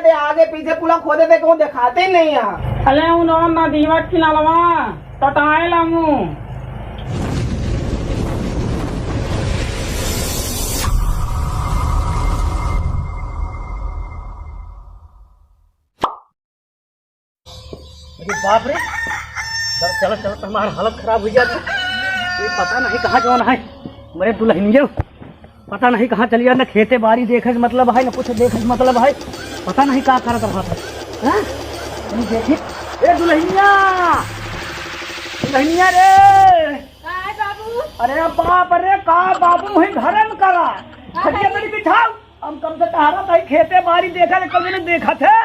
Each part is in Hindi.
थे आगे पीछे पूरा खोदे थे क्यों दिखाते ही नहीं यहाँ। अले उन ना दीवट किनालवा टटाए लामू बाप रे चलो चलो तो हमारा हालत खराब हो जाती। ये पता नहीं कहाँ जाना है मेरे दुल्हनिया, पता नहीं कहाँ चली जाए, न खेते बाड़ी देखे मतलब है न कुछ देखे मतलब है, पता नहीं क्या कर रहा था। देखिए ए दुल्हनिया, दुल्हनिया रे बाबू। अरे बाप रे का बाबू है घर में करा खटिया मेरी बिठाओ, हम कम से टहरा था खेते बाड़ी देखा कभी नहीं देखा थे।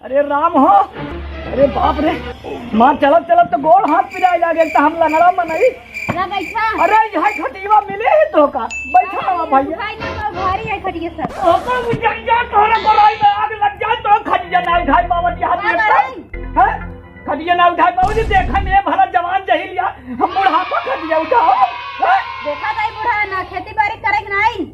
अरे राम हो, अरे बाप रे माँ चलत चलत तो गोड़ हाथ पिराए लागे तो हम लंगड़ा में नहीं। अरे यहाँ खटिया मिले है तो का बैठा हुआ भैया भारी है खटिया सर। ओका मुझे जा तोरा कराई में आग लग जाए तो खटिया ना उठाई बाबा जी हाथ में है, खटिया ना उठाई बाबू जी देखा नहीं भला जवान जही लिया हम बुढ़ापा खटिया उठाओ। देखा था बूढ़ा ना खेती बाड़ी करे नहीं,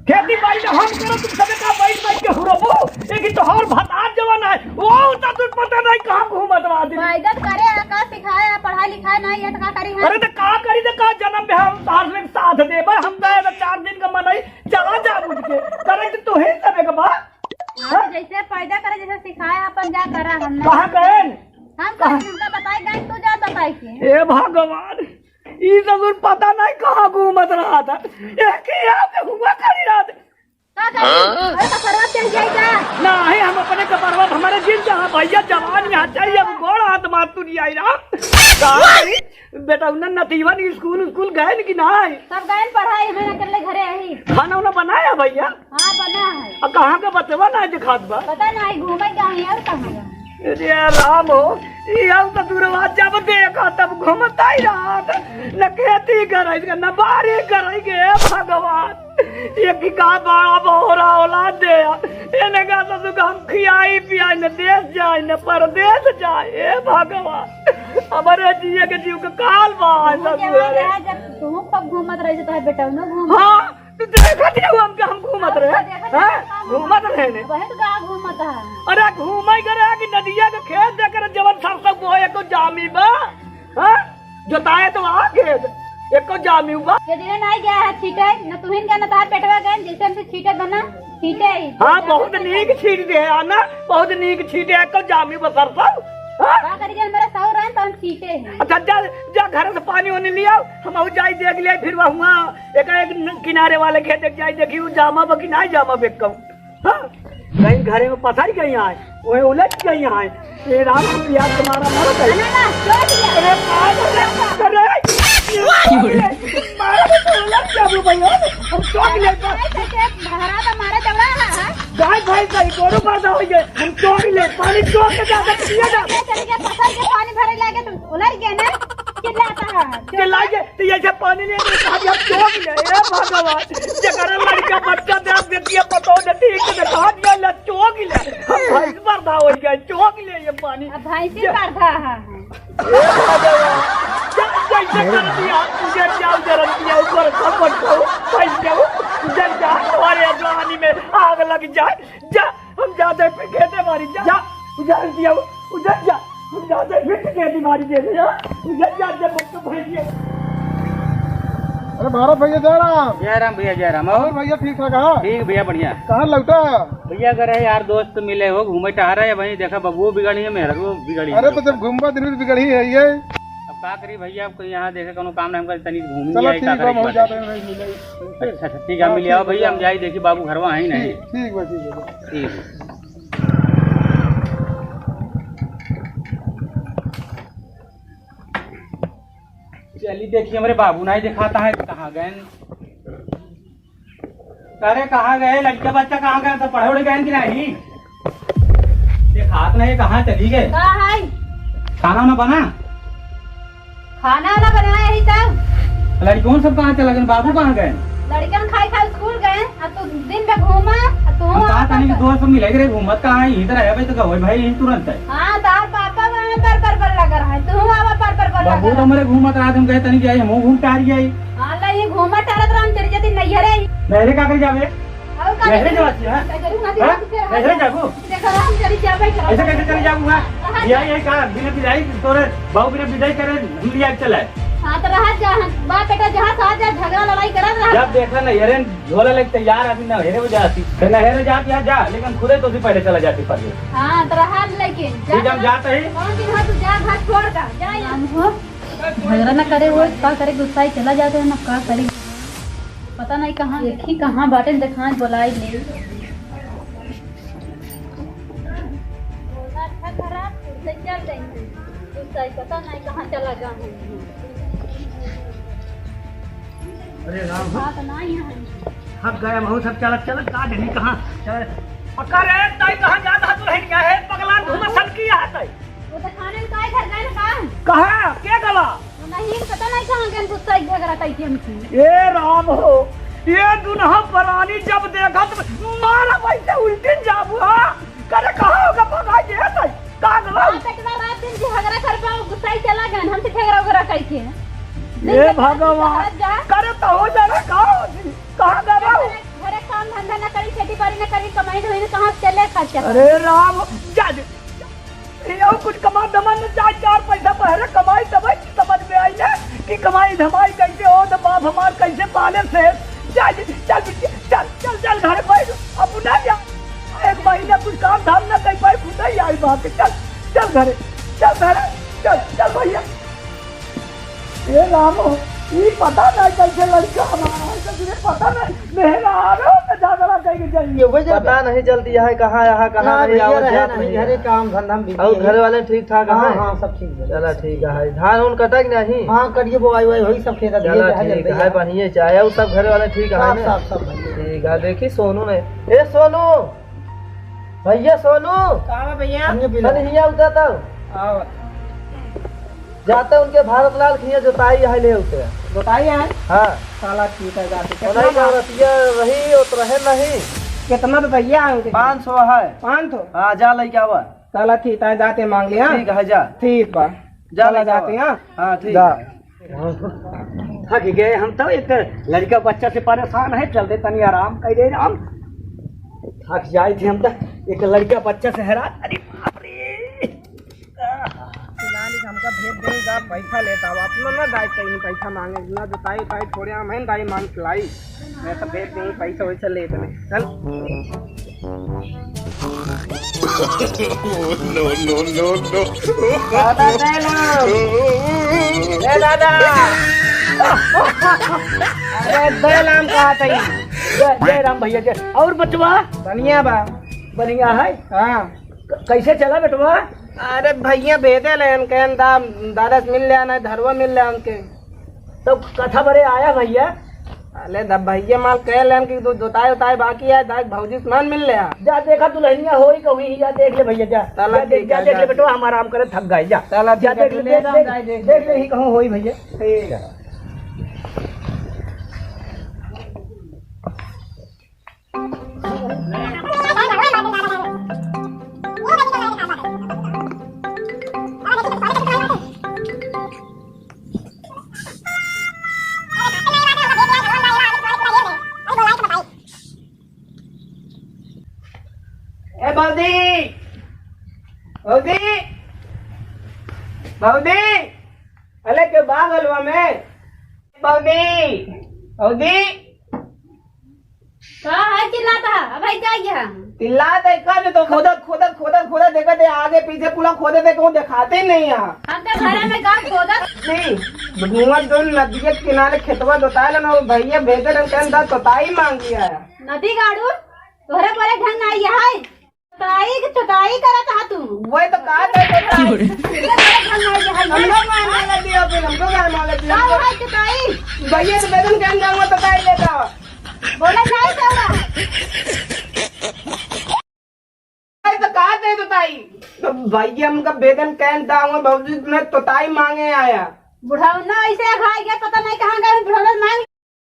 खेती बाड़ी में हम करो तुम सबे का बैठ बैठ के हुरबो लेकिन तो और भतार जवान है वो तो तुझ पता नहीं कहां घूमत रहा दिन फायदा करे का सिखाया पढ़ाई लिखाई नहीं है तो का करी है। अरे तो का करी तो का जन्म में हम तार में साथ देबे हम गए तो 4 दिन का मन है चला जा बुझ के करे तो ही सबे का बा जैसे फायदा करे जैसे सिखाया अपन जा करा हमने कहां गए हम हमका बताए गए तू जा बताई के। हे भगवान ये जरूर पता नहीं कहां घूमत रहा था एक ही यहाँ पे हुआ करी रहा था का करी अरे तो खराब चल जाएगा नहीं हम अपने कपड़वा हमारे जिन जहाँ भैया जवान यहाँ चाहिए अब गोड़ हाथ मार तू नहीं आई रहा बेटा उन्हें नतीवन स्कूल गए कि नहीं सब गए पढ़ाई हमें कर ले घरे आई खाना उन्हें बनाया भैया। हाँ बना है। और कहाँ का बतवा ना दिखात बा पता नहीं घूमे गए और कहाँ अरे राम हो ये तो दूरवा जब देखा तब घूमता ही रहा न खेती करे न बारी करेंगे भगवान एक का बड़ा बहोरा औलाद दे इन्हें का तो हम खियाई पियाई न देश जाए न परदेश जाए भगवान हमारे जिये के जीव का काल जब तुम कब घूमत रहे तो बेटा न घूम। हाँ तो देखा दिया हम घूमत रहे घूमत रहे ने वही तो का घूमत है। अरे घूमाई करे कि नदिया के खेत देकर जवन सरसों बोए को जामी बा हां जोताए तो आ खेत एको जामी बा ये दिन नहीं गया है छीटे न तुहिन का न तार पेटवा गए जैसे हमसे छीटे बना छीटे। हां बहुत नीक छीट दे आना बहुत नीक छीटे एको जामी बा सरसों का करी जे मेरा सौ रहे तो हम छीटे हैं। अच्छा जा जा घर से पानी होने लिया हम आउ जाई देख लिया फिर वहां एक किनारे वाले खेत जाई देखी जामा बा कि नहीं जामा बेकऊ हां कहीं घरे में पथर गई आए वो उलझ गई आए ये राम को याद तुम्हारा मारो कहीं ना छोड़ दिया अरे अरे मारा तो उलझ जाबू भैया हम चौक ले भरा तो मारे चला है गाय भाई का गोरू पैदा हो गए हम चौक ले पानी चौक के जाकर पिया जा चल के पत्थर के पानी भरे लागे तो उलझ गया ना चिल्लाता है चिल्लाइए तो ये पानी ले हम चौक ले ए भगवान जकर लड़का बच्चा देख देखिए पतो देती एक दिखा दिया ले चौक ले हम भाई बर्दा हो गया चौक ले ये पानी अब भाई से करता है ए भगवान जैसे कर दिया तुझे जाओ जरा दिया ऊपर खपट को पैस जाओ जल जा तुम्हारे अगलानी में आग लग जाए जा हम जाते पे खेते मारी जा उधर दिया उधर जा हम जाते फिर खेती मारी दे जा उधर जा जब मुझको भेजिए। अरे भारत भैया जयराम भैया जयराम और भैया ठीक लगा ठीक भैया बढ़िया कहाँ लगता भैया करे यार दोस्त मिले हो घूमे टहरा है भाई देखा बबुओ बिगड़ी है मेरा को बिगड़ी अरे तो जब घूमबा दिन भी बिगड़ी है ये अब का करी भैया आपको यहाँ देखे कोनो काम नहीं तनी घूम चलो ठीक है हम जाते हैं नहीं मिले अच्छा ठीक है मिल आओ भैया हम जाई देखी बाबू घरवा है नहीं ठीक है ठीक चलिए देखिए हमारे बाबू नहीं दिखाता है कहाँ गए अरे कहाँ गए लड़का बच्चा कहाँ गए तो पढ़े उड़े गए कि नहीं दिखात नहीं कहाँ चली गए खाना ना बना खाना वाला बनाया ही सब लड़कों सब कहाँ चला गए बाबू कहाँ गए लड़कन खाई खा स्कूल गए अब तो दिन में घूमा तो कहा था कि दोस्त मिले गए घूमत कहाँ है इधर है भाई तो कहो भाई यही तुरंत है हाँ तार पापा वहाँ पर लगा रहा है तू आवा पर बाबू तो हमारे घूमत रहा हम कहते नहीं कि हम घूम के आ रही है हाँ ला ये घूमा टहलत रहा हम चली जाती नैहरे नहरे का कर जावे और का नहरे जाती है कैसे जाबू देखो हम चली जाबे करो ऐसे कैसे चले जाऊंगा यही कहा बिना विदाई तोरे बाबू बिना विदाई करे हम लिया चले हां तो रहा जा बाप बेटा जहां साथ जा झगड़ा लड़ाई करत रहा जब देखा ना हेरे झोला लेके तैयार अभी ना हेरे हो जाती ना हेरे जाती यहाँ जा लेकिन खुदे तो पहले चला जाती पर हां तो रहा लेकिन जब जाते ही कौन दिन हां तू जा घर छोड़ का जा हम हो झगड़ा ना करे वो का करे गुस्सा ही चला जाते हैं ना का करे पता नहीं कहां देखी कहां बाटे दिखाएं बुलाई ले खराब से चल देंगे गुस्सा पता नहीं कहां चला गया अरे राम बात नहीं है हक गया महू सब चलत चलत का ढली कहां चल पक्का रे ताई कहां जाता तू रहन गया है पगला धुमा सन किया है ताई वो तो खाने में काय घर गए ना कहां के गला नहीं पता नहीं कहां गए गुस्सा झगड़ा कई थी हमसे ए राम हो ये दुनहा परानी जब देखा तो मारा वैसे उल्टी जाबू हां करे कहां होगा भगाई दे ताई का गला पेटवा रात दिन झगड़ा कर पाओ गुस्सा ही चला गए हमसे झगड़ा वगैरह कई थी ये भगवान करे तो हो जाना कहां गया घरे काम धंधा न करी खेती बाड़ी न करी कमाई धोई कहां चले खर्चा अरे राम जा ये कुछ कमा दमा न चार चार पैसा पहले कमाई दबाई समझ में आई ना कि कमाई धमाई कैसे हो तो बाप हमार कैसे पाले से चल चल चल चल चल घर बैठ अब ना जा एक महीना कुछ काम धाम न कर पाए खुद ही आई बात चल चल घरे चल चल भैया ये राम ये पता नहीं कैसे लड़का हमारा है तुझे पता नहीं मेरा आ रहा है झगड़ा कहीं जाएंगे वो पता नहीं चलती है कहाँ नहीं आवत नहीं घरे काम धंधा में और घर वाले ठीक ठाक हैं हां सब ठीक है चला ठीक है धान उन कटक नहीं हां करिए बोआई वही सब खेत दिए ठीक है बढ़िया चाहे और सब घर वाले ठीक है ना सब ठीक है देखी सोनू ने ए सोनू भैया सोनू कहां भैया हिया उतरता आओ जाते उनके भारत लाल खिया जोताई है ले उसे जोताई है हां साला ठीक है जाते कितना रतिया रही और रहे नहीं कितना बताइए उनके 500 है 500 हां जा ले क्या हुआ साला ठीक है जाते मांग लिया ठीक है जा ठीक बा जा जाते हैं हां ठीक है थक गए हम तो एक लड़का बच्चा से परेशान है चल दे तनी आराम कर दे आराम थक जाए थे हम तो एक लड़का बच्चा से हैरान अरे बाप रे हमका भेज देगा पैसा लेता हूँ अपना ना दायित्व नहीं पैसा मांगे ना जोताई उताई थोड़े हम हैं दाई मांग खिलाई मैं तो भेज नहीं पैसा वैसा ले चल नो दादा अरे दयालाम कहा था जय राम भैया जय और बचवा बढ़िया बा बढ़िया है हाँ कैसे चला बेटवा अरे भैया भेजे लेन कहन दादा मिल लिया ना धरवा मिल लिया उनके तो कथा बड़े आया भैया अरे भैया माल कह लेन कि जोताई उताई बाकी है दाई भौजी मान मिल लिया जा देखा दुल्हनिया होई कभी जा देख ले भैया जा देख ले बेटवा हम आराम करे थक गए जा चला जा देख ले ही कहूँ होई भैया ठीक है बहुदी अरे के बाग हलवा में बहुदी कहां है चिल्लाता भाई क्या गया चिल्ला दे कर तो खोदा देखा दे आगे पीछे पूरा खोदे थे कौन दिखाते ही नहीं यहाँ हम तो घर में गांव खोदा नहीं धुआं जो नदी के किनारे खेतवा जोताए ना भैया भेजे रंग तोताई मांग लिया है नदी गाड़ू तोहरे पर ढंग नहीं है चटाई करत हा तू वही तो कहा था हमको चटाई भैया तो बेदन के अंदर तोताई लेता बोला नहीं चौड़ा तो कहा थे तोताई तो भैया हमका बेदन कहन दाऊंगा बाबूजी मैं तोताई मांगे आया बुढ़ाना ऐसे खा गया पता नहीं कहाँ गए बुढ़ाना मांग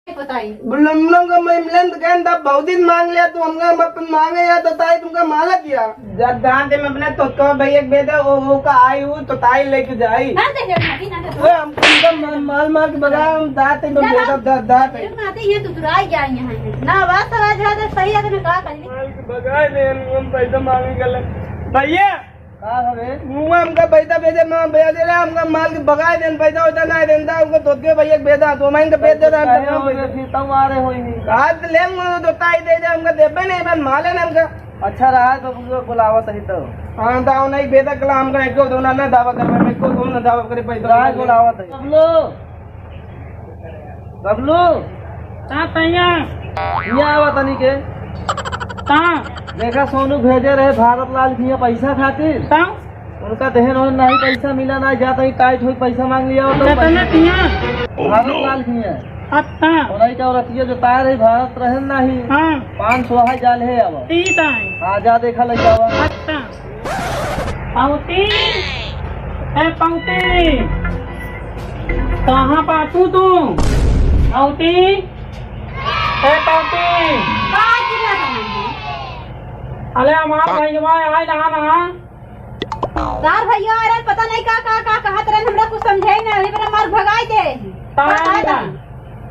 बताई हम लोग का मिलन कहन था बहुदी मांग लिया तो हमका मत मांगे या तोताई तुमका माला किया जब दांत में अपने तो भैया बेदा वो का आई हूँ तोताई लेके जाई ना दे ओए हम माल माल के बगा हम दाते में दाते आते ये तो तुराई जाए यहाँ ना बात समझ रहा था सही है तो का कर बगाए ले हम पैसा मांगे गले भैया का हवे मुंह हमका पैसा भेजे मैं भेज दे रहा हमका माल के बगाए देन पैसा होता ना देता हमको तो के भैया भेजा तो मैं इनका भेज दे रहा फिर तो मारे होई आज लेंगे तो ताई दे दे हमका देबे नहीं बन माले ना हमका अच्छा रहा तो बुलावा सही तो हाँ दाव नहीं भेजा कला हमका एक दो ना दावा कर मैं को दो ना दावा करे पैसा राज बुलावा तो बबलू ता तैया ये आवा तनी के ता देखा सोनू भेजे रहे भारत लाल भैया पैसा खातिर ता उनका देहन और नहीं पैसा मिला ना जाता ही टाइट हुई पैसा मांग लिया तो कितने दिया भारत लाल भैया अच्छा और नहीं क्या औरतिया जो तार है भारत रहन नहीं हाँ 500 है जाल है अब ठीक है हाँ जा देखा लग जावा अच्छा पाउती ए पाउती कहाँ पातू तू पाउती ए पाउती अरे हमारा भैया आए ना तार भैया अरे पता नहीं का कहत रहे हमरा कुछ समझे नहीं मेरा मार भगाई दे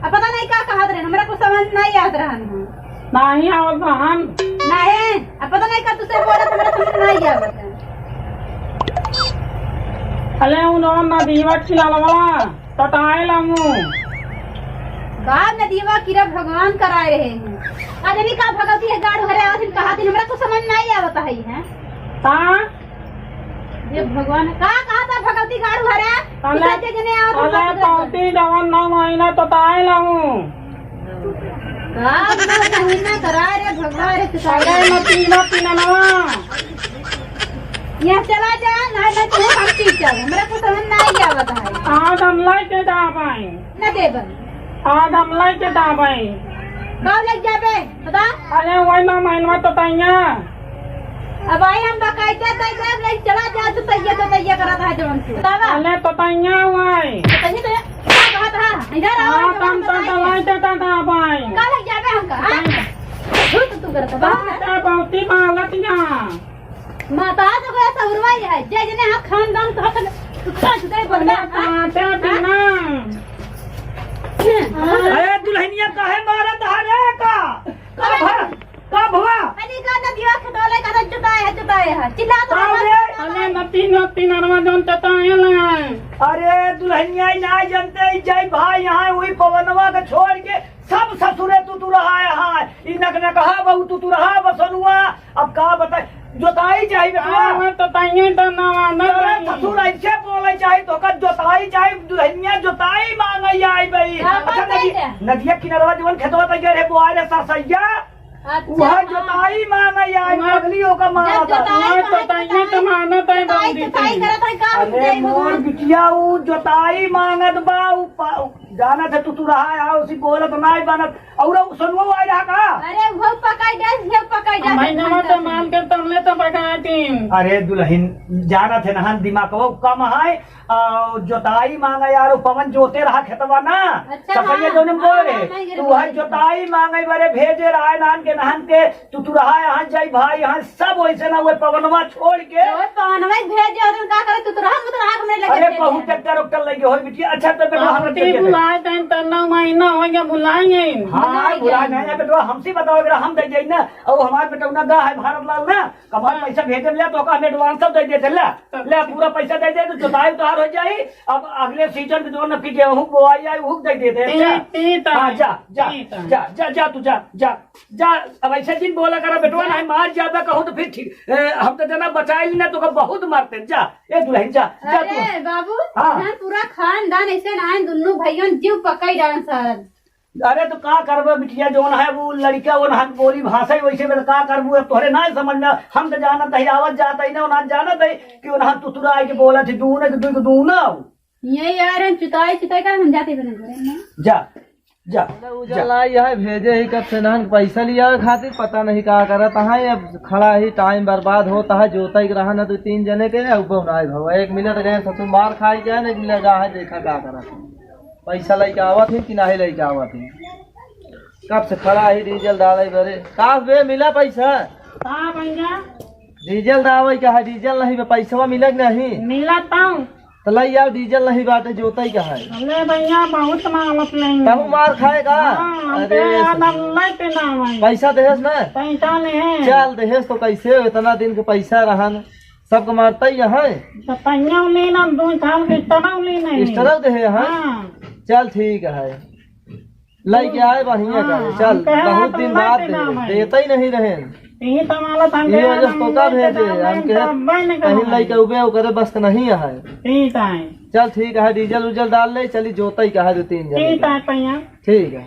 अब पता नहीं का कहत रहे हमरा कुछ समझ नहीं याद रहन नहीं आवत बहन नहीं अब पता नहीं का तुझसे बोला तो मेरा समझ नहीं आवत अले उन्होंने ना दीवा खिलावा टटाए लामू गाँव में दीवा किरा भगवान कराए रहे हैं आदमी का भगवती है गाड़ भरे आवत कहा दिन हमरा कुछ समझ नहीं आवत है ता ये भगवान का कहा था भगवती गाड़ भरे अले पाउती जवान ना महीना टटाए लामू महीना कराए रे भगवान रे अरे मतीना नवा यहाँ चला जा ना तू हम पीछे चल हमरा कुछ समझ नहीं आवत है आज हम लाइट दाबाई न देबन आज हम लाइट दाबाई कब लग जाबे बता अरे वही ना महीना टटाइया अब आई हम बकायदा तैयार ले चला जा तो तैयार करा था जवन से बतावा अले टटाइया हुई तनी तो क्या कहा था इधर आओ हाँ कम लाइट दाबाई का लग जाबे हमका हां तू करता बा पाउती मालतिया माता तो ऐसा उड़वाई है जे जने हां खानदान तो हक सुता बोलना पाते बिना अरे दुल्हनिया काहे मारत हरे का कब हुआ अरे का नदिया खटोले का जुटाए है चिल्ला तो अरे नती नरवा जोन टटाए ना अरे दुल्हनिया ना जानते जय भाई यहाँ हुई पवनवा के छोड़ के सब ससुरे तू रहा है हाँ इनक ने कहा बहू तू रहा बसनुआ अब का बताए जोताई चाहिए बेटा टटाइया तो ना ससुर ऐसे बोले चाहिए तो का जोताई चाहिए दुल्हनिया जोताई मांग आई भाई अच्छा नदिया किनारवा जीवन खेतवा तैयार है बुआई रे सरसैया वह जोताई मांग आई अगलियों का मांगा टटाइया तो मानत है अरे मोर बिटिया वो जोताई मांगत बा जाना थे तू रहा है उसी बोलत नहीं बनत और सुनवो आई रहा का अरे वो पकाई दे महीना तो मान के तुमने तो पकाती अरे दुल्हन जाना थे ना दिमाग वो कम है जोताई मांगा यार पवन जोते रहा खेतवा ना सफैया जो ने बोल रहे तू वह जोताई मांगे बड़े भेजे रहा है नान के नहन के तू रहा यहाँ जय भाई यहाँ सब वैसे ना वो पवनवा छोड़ के पवनवा भेजे और का करे तू रहा हमने लगे अरे बहुत ट्रैक्टर उक्टर लगे हो बिटिया अच्छा तो बेटा हम बुलाए टाइम तन्ना महीना हो गया बुलाएंगे हाँ बुलाए नहीं बेटा हमसे बताओ अगर हम दे जाए ना और हमारे बेटा ना गा है भारत लाल ना कमाल पैसा भेजे ले तो हमें एडवांस सब दे देते ले पूरा पैसा दे दे तो जोताई तो हो जाए अब अगले सीजन जो न की गेहूं बोआई आई वो दे देते हैं जा तू जा अब ऐसे दिन बोला करा बेटवा नहीं मार ज्यादा कहूँ तो फिर ठीक हम तो जना बचाए ना तो बहुत मारते जा ए दुल्हन जा अरे बाबू पूरा खानदान ऐसे ना दोनों भाइयों जीव पकाई डाल सर अरे तो का करबे बिटिया जो है वो लड़का वो नहन बोली भाषा वैसे में का करबू तोहरे ना समझ में हम तो जाना तही आवत जाता ही ना ना जाना तही कि नहन तुतुरा आई के बोला थी दूने के दू ना ये यार चुताई का समझाते बने जा यह भेजे ही कब से नहन पैसा लिया खातिर पता नहीं का करा तहा अब खड़ा ही टाइम बर्बाद होता है जोता ही रहा ना 2-3 जने के ऊपर एक मिनट गए ससुर मार खाई जाए ना एक मिनट जा है देखा क्या करा पैसा लेके आवत है कि नहीं लेके आवत है कब से खड़ा ही डीजल डाले बरे काश बे मिला पैसा हाँ भैया डीजल डाले क्या है डीजल नहीं पैसा मिला नहीं मिला ताऊ तो लाई यार डीजल नहीं बाटे जोता ही कहा है अरे भैया बहुत मालत नहीं कहूँ मार खाएगा अरे पैसा देहस ना पैसा नहीं चल देहस तो कैसे इतना दिन के पैसा रहा न सबको मारता ही है इस तरह दे है चल ठीक है लाई के आए बढ़िया करे चल बहुत दिन बाद देता ही नहीं रहे ये वजह तो का भेजे हम कहीं लाई के उबे करे बस नहीं है चल ठीक है डीजल उजल डाल ले चली जोता ही कहा 2-3 जन ठीक है